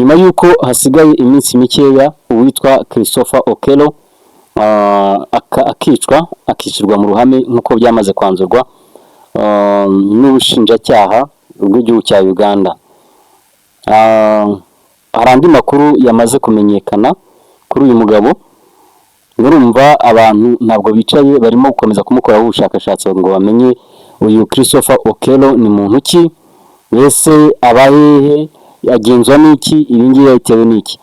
nyuma y'uko hasigaye iminsi mikeya uwitwa Christopher Okello akicirwa mu ruhame nk'uko byamaze kwanzurwa n'ubushinjacyaha bw'igihugu cya Uganda. Hari andi makuru yamaze kumenyekana kuri uyu mugabo. Murumva abantu ntabwo bicaye, barimo gukomeza kumukoraho ubushakashatsi ngo bamenye uyu Christopher Okello ni muntu ki, ese abahehe, agenzwa n'iki, ibingibi yatewe n'iki.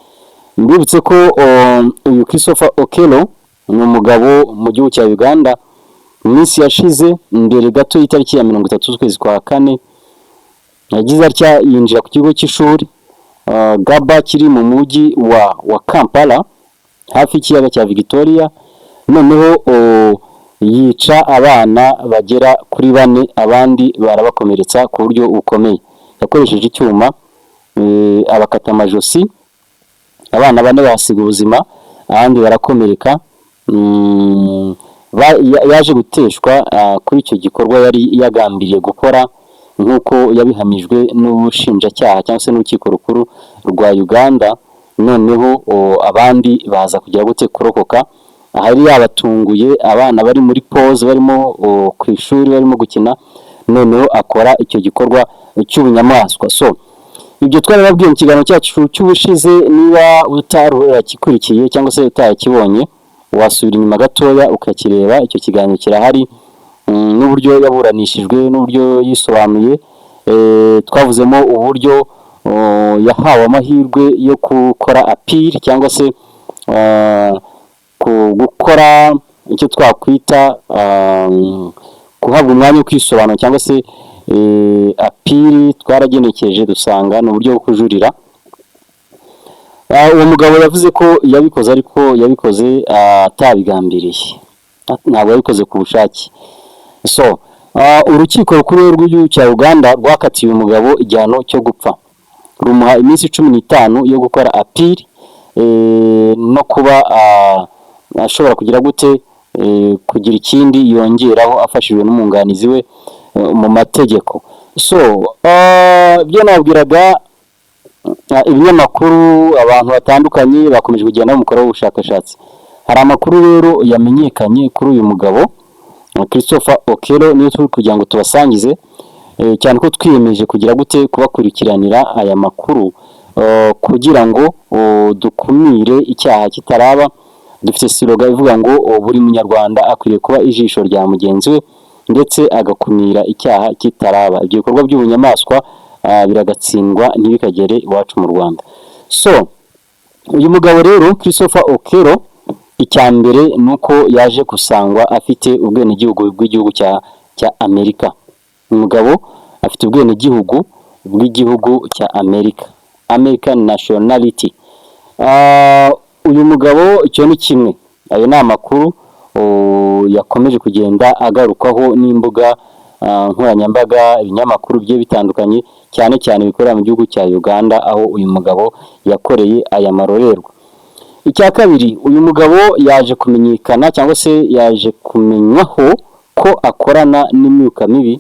Mbibutse ko uyu Christopher Okello ni umugabo mu gihugu cya Uganda. Iminsi yashize mbere gato y'itariki ya 30 z'ukwezi kwa kane yagize atya yinjira ku kigo cy'ishuri Gaba kiri mu mujyi wa Kampala hafi y'ikiyaga cya Victoria, noneho yica abana bagera kuri 4, abandi barabakomeretsa ku buryo bukomeye. Yakoresheje icyuma abakata amajosi, abana 4 basiga ubuzima, abandi barakomereka. Yaje guteshwa kuri icyo gikorwa yari yagambiriye gukora nk'uko yabihamijwe n'ubushinjacyaha cyangwa se n'urukiko rukuru rwa Uganda. Noneho abandi baza kugira gute kurokoka. Ahari yabatunguye abana bari muri pause barimo ku ishuri barimo gukina, noneho akora icyo gikorwa cy'ubunyamaswa. So ibyo twarababwiye mu kiganiro cyacu cy'ubushize, niba utarakikurikiye cyangwa se utakibonye wasubira inyuma gatoya ukakireba. Icyo kiganiro kirahari n'uburyo yaburanishijwe n'uburyo yisobanuye. Twavuzemo uburyo yahawe amahirwe yo gukora appeal cyangwa se gukora icyo twakwita guhabwa umwanya wo kwisobanura cyangwa se appeal. Twaragenekeje dusanga n'uburyo bwo kujurira. Uwo mugabo yavuze ko yabikoze, ariko yabikoze atabigambiriye, ntabwo yabikoze ku bushake. So urukiko rukuru rw'igihugu cya Uganda rwakatiye umugabo igihano cyo gupfa, rumuha iminsi 15 yo gukora appeal no kuba ashobora kugira gute kugira ikindi yongeraho afashijwe n'umwunganizi we mu mategeko. So byo nabwiraga ibinyamakuru, abantu batandukanye bakomeje kugenda bamukora ubushakashatsi. Hari amakuru rero yamenyekanye kuri uyu mugabo Christopher Okello, niyo turi kugira ngo tubasangize, cyane ko twiyemeje kugira gute kubakurikiranira aya makuru kugira ngo dukumire icyaha kitaraba. Dufite slogan ivuga ngo buri munyarwanda akwiriye kuba ijisho rya mugenzi we ndetse agakumira icyaha kitaraba. Ibyo bikorwa by'ubunyamaswa biragatsindwa ntibikagere iwacu mu Rwanda. So uyu mugabo rero Christopher Okello, icyambere nuko yaje gusangwa afite ubwenegihugu bw'igihugu cya Amerika. Umugabo afite ubwenegihugu bw'igihugu cya Amerika, American nationality. Uyu mugabo icyo ni kimwe. Ayo ni amakuru yakomeje kugenda agarukwaho n'imbuga nkoranyambaga, ibinyamakuru bigiye bitandukanye, cyane cyane bikorera mu gihugu cya Uganda, aho uyu mugabo yakoreye aya marorerwa. Icya kabiri, uyu mugabo yaje kumenyekana cyangwa se yaje kumenywaho ko akorana n'imyuka mibi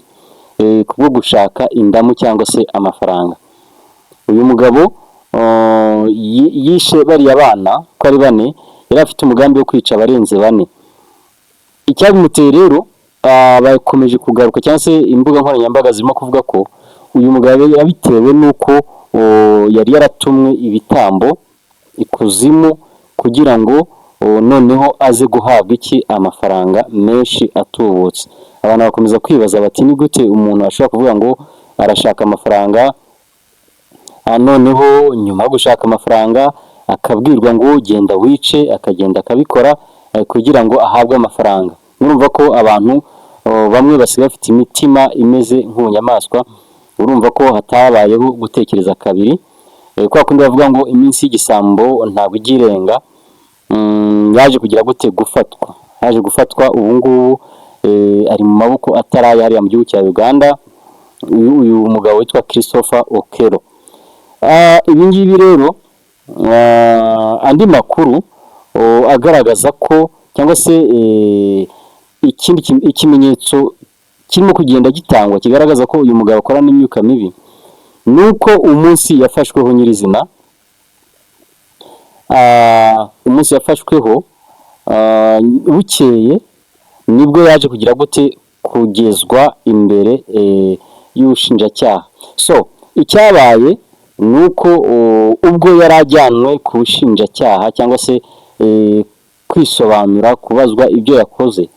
kubwo gushaka indamu cyangwa se amafaranga. Uyu mugabo yishe bariya bana ko ari 4, yari afite umugambi wo kwica abarenze 4. Icyabimuteye rero bakomeje kugaruka cyangwa se imbuga nkoranyambaga zirimo kuvuga ko uyu mugabo yabitewe nuko yari yaratumwe ibitambo ikuzimu kugira ngo noneho aze guhabwa iki, amafaranga menshi atubutse. Abantu bakomeza kwibaza bati ni gute umuntu ashobora kuvuga ngo arashaka amafaranga, noneho nyuma yo gushaka amafaranga akabwirwa ngo genda wice, akagenda akabikora kugira ngo ahabwe amafaranga. Urumva ko abantu bamwe basigaye bafite imitima imeze nk'ubunyamaswa. Urumva ko hatabayeho gutekereza kabiri, kwa kundi bavuga ngo iminsi y'igisambo ntabwo igirenga. Yaje kugira gute gufatwa, yaje gufatwa ubu ngubu ari mu maboko ataraye hariya mu gihugu cya Uganda, uyu mugabo witwa Christopher Okello. Ibi ngibi rero andi makuru agaragaza ko cyangwa se ikindi ikimenyetso kirimo kugenda gitangwa kigaragaza ko uyu mugabo akora n'imyuka mibi, nuko umunsi yafashweho nyirizina umunsi yafashweho bukeye nibwo yaje kugira gute kugezwa imbere y'ubushinjacyaha. So icyabaye ni uko ubwo yari ajyanwe ku bushinjacyaha cyangwa se kwisobanura, kubazwa ibyo yakoze,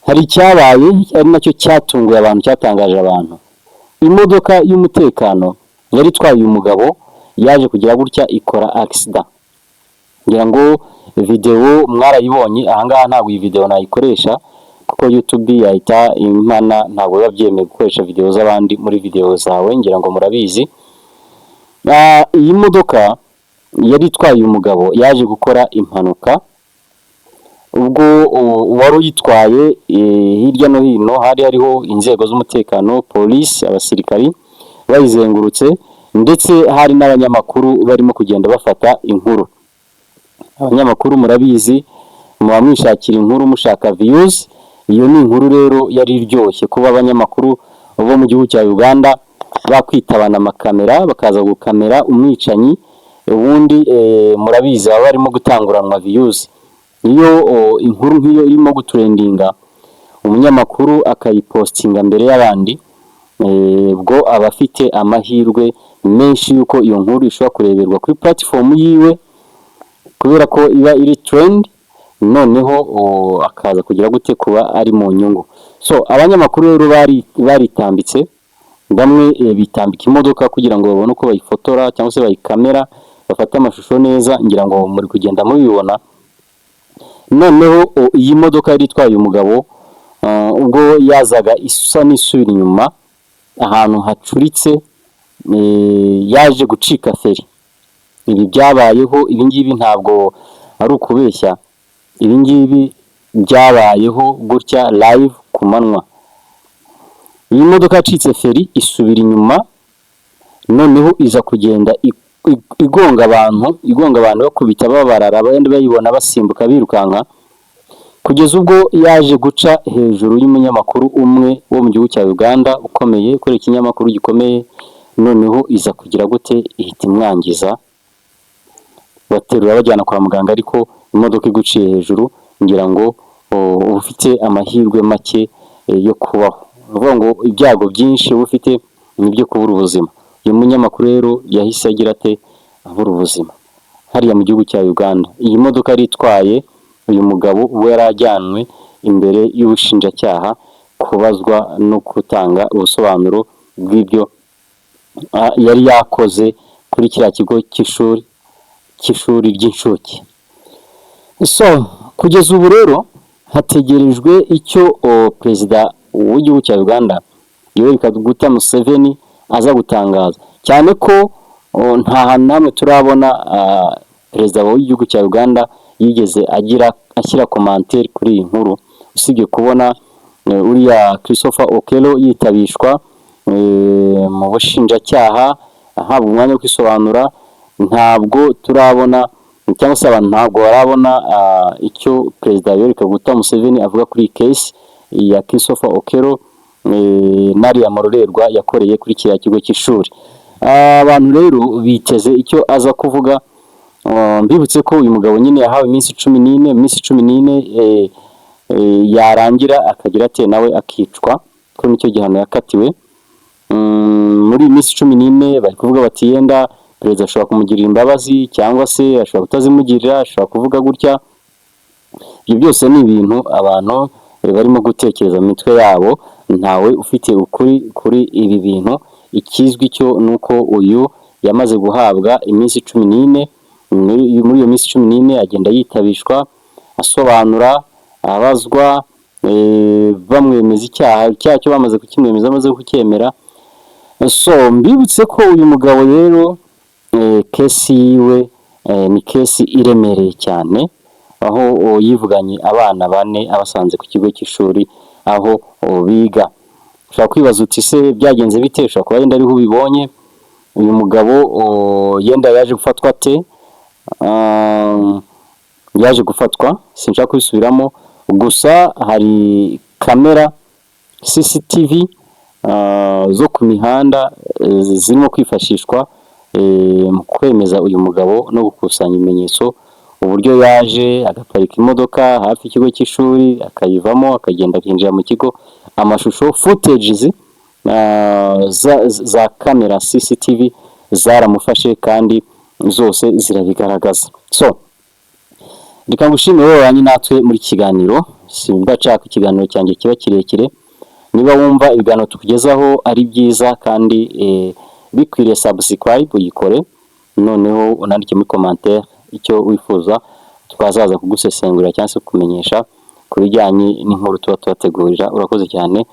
hari icyabaye ari nacyo cyatunguye abantu, cyatangaje abantu. Imodoka y'umutekano yari itwaye uyu mugabo yaje kugira gutya ikora accident. Ngira ngo video mwarayibonye, ahangaha ntabwo iyi video nayikoresha kuko YouTube yahita impana, ntabwo biba byemeye gukoresha video z'abandi muri video zawe, ngira ngo murabizi. Iyi modoka yari itwaye uyu mugabo yaje gukora impanuka, ubwo wari uyitwaye hirya no hino hari hariho inzego z'umutekano, polisi, abasirikari bayizengurutse, ndetse hari n'abanyamakuru barimo kugenda bafata inkuru. Abanyamakuru murabizi, muba mwishakira inkuru mushaka views. Iyo ni inkuru rero yari iryoshye kuba abanyamakuru bo mu gihugu cya Uganda bakwitabana amakamera bakaza gukamera umwicanyi, ubundi murabizi baba barimo gutanguranwa views. Iyo inkuru nk'iyo irimo gutrendinga, umunyamakuru akayipostinga mbere y'abandi, ubwo aba afite amahirwe menshi yuko iyo nkuru ishobora kureberwa kuri platform yiwe, kubera ko iba iri trend, noneho akaza kugira gute kuba ari mu nyungu. So abanyamakuru rero baritambitse, bamwe bitambika imodoka kugira ngo babone uko bayifotora cyangwa se bayikamera, bafate amashusho neza, ngira ngo muri kugenda mubibona. Noneho iyi modoka yari itwaye umugabo, ubwo yazaga isa n'isubira inyuma ahantu hacuritse, yaje gucika feri. Ibi byabayeho, ibi ngibi ntabwo ari ukubeshya, ibi ngibi byabayeho gutya live ku manywa. Iyi modoka yacitse feri isubira inyuma, noneho iza kugenda igonga abantu bakubita babarara, abandi bayibona basimbuka birukanka, kugeza ubwo yaje guca hejuru y'umunyamakuru umwe wo mu gihugu cya Uganda ukomeye, ukora ikinyamakuru gikomeye. Noneho iza kugira gute ihita imwangiza, baterura bajyana kwa muganga, ariko imodoka iguciye hejuru, ngira ngo ufite amahirwe make yo kubaho. Uvuga ngo ibyago byinshi ufite nibyo kubura ubuzima. Uyu munyamakuru rero yahise agira ate abura ubuzima hariya mu gihugu cya Uganda. Iyi modoka yari itwaye uyu mugabo we yarajyanwe imbere y'ubushinjacyaha kubazwa no gutanga ubusobanuro bw'ibyo yari yakoze kuri kiriya kigo cy'ishuri ry'inshuke. So kugeza ubu rero hategerejwe icyo perezida w'igihugu cya Uganda Yoweri Kaguta Museveni aza gutangaza, cyane ko nta hantu namwe turabona perezida w'igihugu cya Uganda yigeze ashyira commentaire kuri iyi nkuru, usibye kubona uriya Christopher Okello yitabishwa mu bushinjacyaha ahabwa umwanya wo kwisobanura. Ntabwo turabona cyangwa se abantu ntabwo barabona icyo perezida Yoweri Kaguta Museveni avuga kuri case ya Christopher Okello n'ariya marorerwa yakoreye kuri kiriya kigo cy'ishuri. Abantu rero biteze icyo aza kuvuga. Mbibutse ko uyu mugabo nyine yahawe iminsi 14 yarangira akagira ate nawe akicwa, ko nicyo gihano yakatiwe. Muri iminsi 14 bari kuvuga bati yenda perezida ashobora kumugirira imbabazi cyangwa se ashobora kutazimugirira, ashobora kuvuga gutya. Ibyo byose ni ibintu abantu barimo gutekereza mu mitwe yabo, ntawe ufite ukuri kuri ibi bintu. Ikizwi cyo nuko uyu yamaze guhabwa iminsi 14. Muri iyo minsi 14 agenda yitabishwa, asobanura, abazwa, bamwemeza icyaha cyo bamaze kukimwemeza, amaze kucyemera. So mbibutse ko uyu mugabo rero kesi yiwe ni kesi iremereye cyane, aho yivuganye abana 4 abasanze ku kigo cy'ishuri aho biga. Ushobora kwibaza uti se byagenze bite? Ushobora kuba yenda ariho ubibonye. Uyu mugabo yenda yaje gufatwa ate? Yaje gufatwa, sinshaka kubisubiramo, gusa hari kamera CCTV zo ku mihanda zirimo kwifashishwa mu kwemeza uyu mugabo no gukusanya ibimenyetso, uburyo yaje agaparika imodoka hafi y'ikigo cy'ishuri akayivamo akagenda akinjira mu kigo, amashusho footages za kamera CCTV zaramufashe kandi zose zirabigaragaza. So reka ngushimire wowe wanye natwe muri kiganiro, simba nshaka ikiganiro cyanjye kiba kirekire. Niba wumva ibiganiro tukugezaho ari byiza kandi bikwiriye, subscribe uyikore, noneho unandike muri commentaire icyo wifuza twazaza kugusesengurira cyangwa se kumenyesha ku bijyanye n'inkuru tuba tubategurira. Urakoze cyane,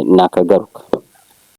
nakagaruka.